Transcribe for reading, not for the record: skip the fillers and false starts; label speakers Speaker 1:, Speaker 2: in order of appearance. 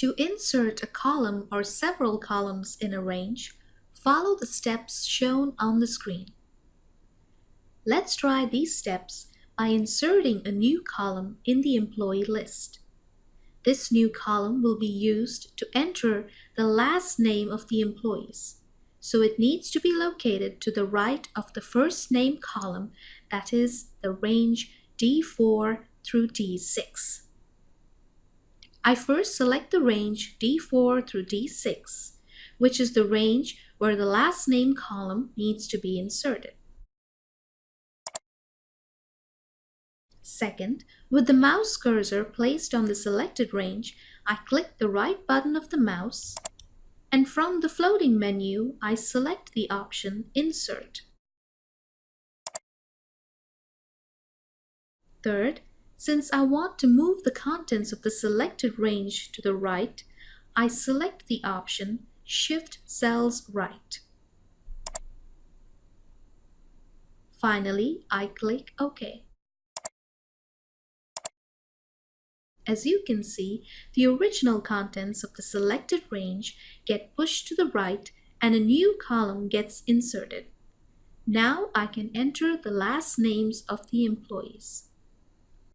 Speaker 1: To insert a column or several columns in a range, follow the steps shown on the screen. Let's try these steps by inserting a new column in the employee list. This new column will be used to enter the last name of the employees, so it needs to be located to the right of the first name column, that is, the range D4 through D6. I first select the range D4 through D6, which is the range where the last name column needs to be inserted. Second, with the mouse cursor placed on the selected range, I click the right button of the mouse, and from the floating menu, I select the option Insert. Third, since I want to move the contents of the selected range to the right, I select the option Shift Cells Right. Finally, I click OK. As you can see, the original contents of the selected range get pushed to the right and a new column gets inserted. Now I can enter the last names of the employees.